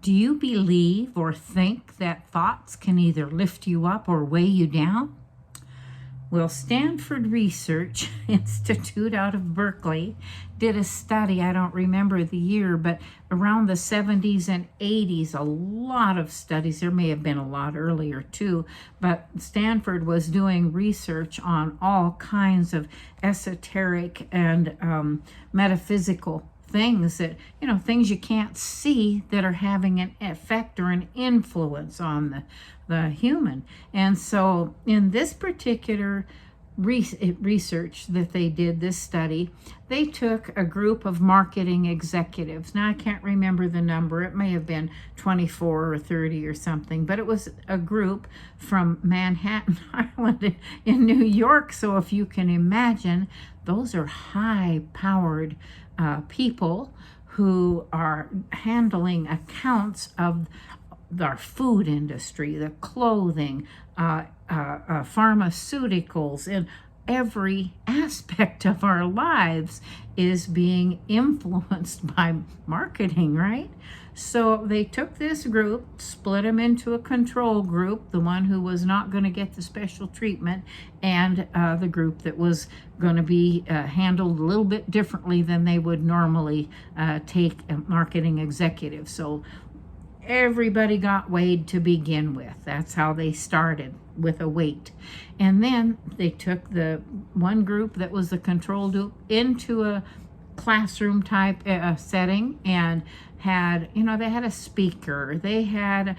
Do you believe or think that thoughts can either lift you up or weigh you down? Well, Stanford Research Institute out of Berkeley did a study, I don't remember the year, but around the 70s and 80s, a lot of studies, there may have been a lot earlier too, but Stanford was doing research on all kinds of esoteric and metaphysical things that, things you can't see that are having an effect or an influence on the human. And so in this particular research that they did, this study, they took a group of marketing executives. Now I can't remember the number, it may have been 24 or 30 or something, but it was a group from Manhattan Island in New York. So if you can imagine, those are high-powered people who are handling accounts of our food industry, the clothing, pharmaceuticals, and every aspect of our lives is being influenced by marketing, right? So they took this group, split them into a control group, the one who was not going to get the special treatment, and the group that was going to be handled a little bit differently than they would normally take a marketing executive. So everybody got weighed to begin with. That's how they started, with a weight. And then they took the one group that was the control group into a classroom type setting and had, they had a speaker, they had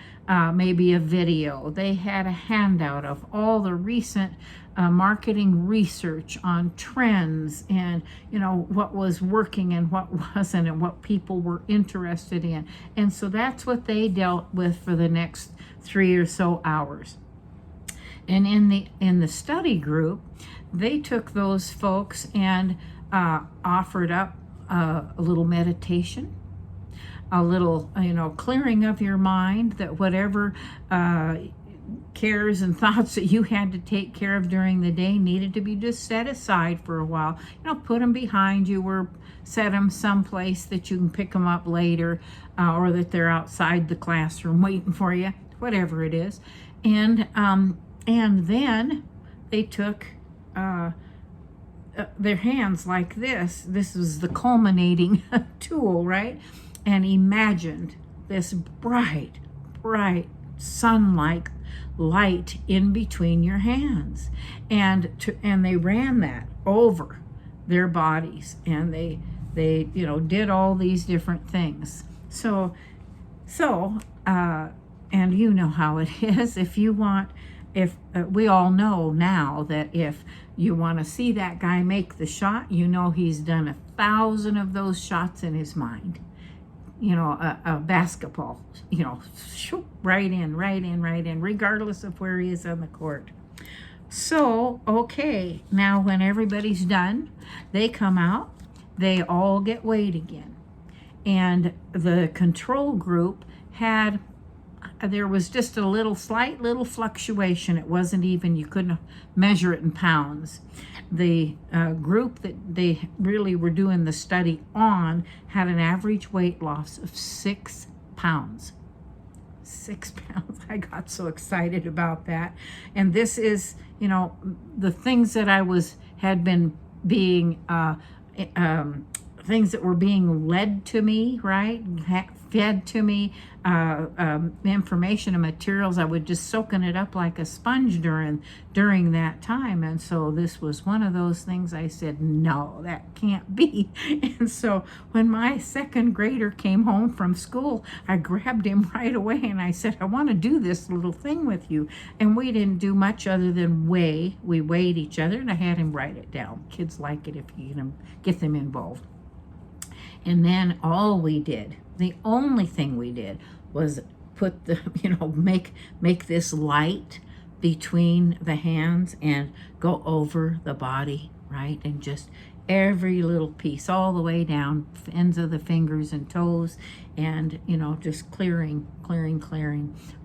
maybe a video, they had a handout of all the recent marketing research on trends and, what was working and what wasn't and what people were interested in. And so that's what they dealt with for the next 3 or so hours. And in the study group, they took those folks and offered up a little meditation, a little, clearing of your mind, that whatever cares and thoughts that you had to take care of during the day needed to be just set aside for a while. Put them behind you or set them someplace that you can pick them up later, or that they're outside the classroom waiting for you, whatever it is. And then they took their hands like this. This was the culminating tool, right? And imagined this bright sun-like light in between your hands, and they ran that over their bodies, and they did all these different things. So and you know how it is. If we all know now that if you want to see that guy make the shot, he's done 1,000 of those shots in his mind. A basketball, shoot, right in, regardless of where he is on the court. So, okay, now when everybody's done, they come out, they all get weighed again. And the control group there was just a slight little fluctuation. It wasn't even, you couldn't measure it in pounds. The group that they really were doing the study on had an average weight loss of 6 pounds. 6 pounds. I got so excited about that. And this is, the things that had been being, things that were being led to me, right? Fed to me, information and materials. I would just soaking it up like a sponge during that time. And so this was one of those things I said, no, that can't be. And so when my second grader came home from school, I grabbed him right away and I said, I want to do this little thing with you. And we didn't do much other than weigh. We weighed each other, and I had him write it down. Kids like it if you get them involved. And then the only thing we did was put make this light between the hands and go over the body, right? And just every little piece all the way down, ends of the fingers and toes, and just clearing,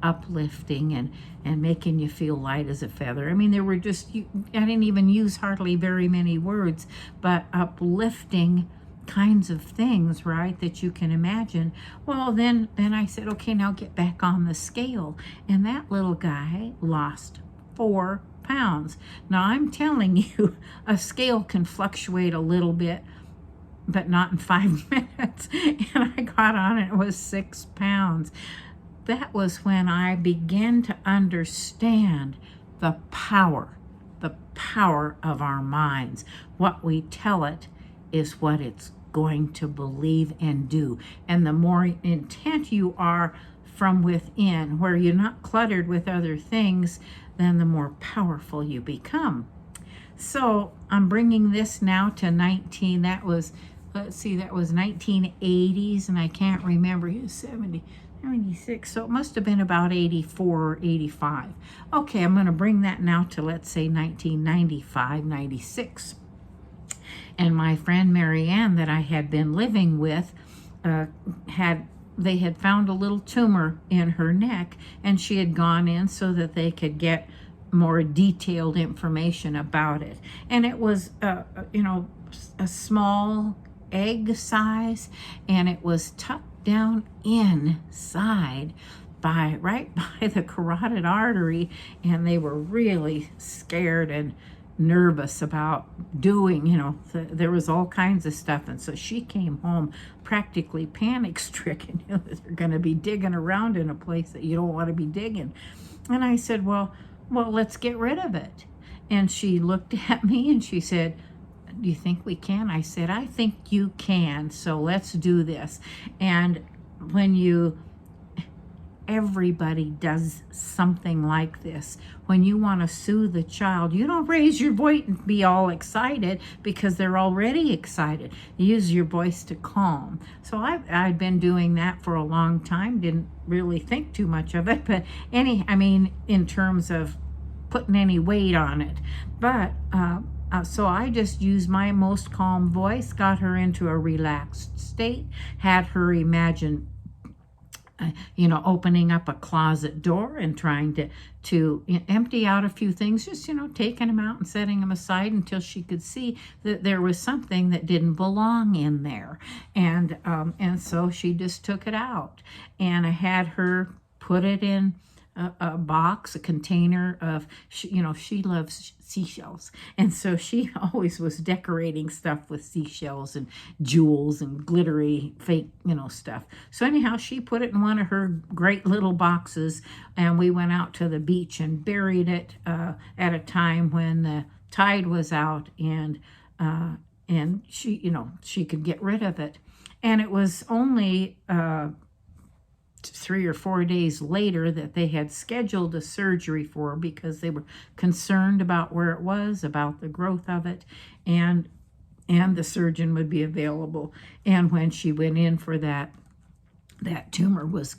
uplifting and making you feel light as a feather. I mean, there were I didn't even use hardly very many words, but uplifting kinds of things, right, that you can imagine. Well, then I said, okay, now get back on the scale. And that little guy lost 4 pounds. Now, I'm telling you, a scale can fluctuate a little bit, but not in 5 minutes. And I got on it, it was 6 pounds. That was when I began to understand the power of our minds. What we tell it is what it's going to believe and do. And the more intent you are from within, where you're not cluttered with other things, then the more powerful you become. So I'm bringing this now to 19, that was, let's see, that was 1980s, and I can't remember, he was 76, so it must have been about 84 or 85. Okay, I'm going to bring that now to, let's say, 1995, 96. And my friend Marianne that I had been living with, they had found a little tumor in her neck, and she had gone in so that they could get more detailed information about it. And it was, a small egg size, and it was tucked down inside right by the carotid artery, and they were really scared and nervous about doing, there was all kinds of stuff. And so she came home practically panic stricken. They're going to be digging around in a place that you don't want to be digging. And I said, well, let's get rid of it. And she looked at me and she said, do you think we can? I said, I think you can, so let's do this. And everybody does something like this. When you want to soothe the child, you don't raise your voice and be all excited because they're already excited. Use your voice to calm. So I'd been doing that for a long time, didn't really think too much of it, but in terms of putting any weight on it. But so I just used my most calm voice, got her into a relaxed state, had her imagine opening up a closet door and trying to empty out a few things, just, taking them out and setting them aside until she could see that there was something that didn't belong in there. And so she just took it out. And I had her put it in a box, a container of, she loves seashells. And so she always was decorating stuff with seashells and jewels and glittery fake, stuff. So anyhow, she put it in one of her great little boxes, and we went out to the beach and buried it at a time when the tide was out, and she could get rid of it. And it was only 3 or 4 days later that they had scheduled a surgery for her because they were concerned about where it was, about the growth of it, and the surgeon would be available. And when she went in for that tumor was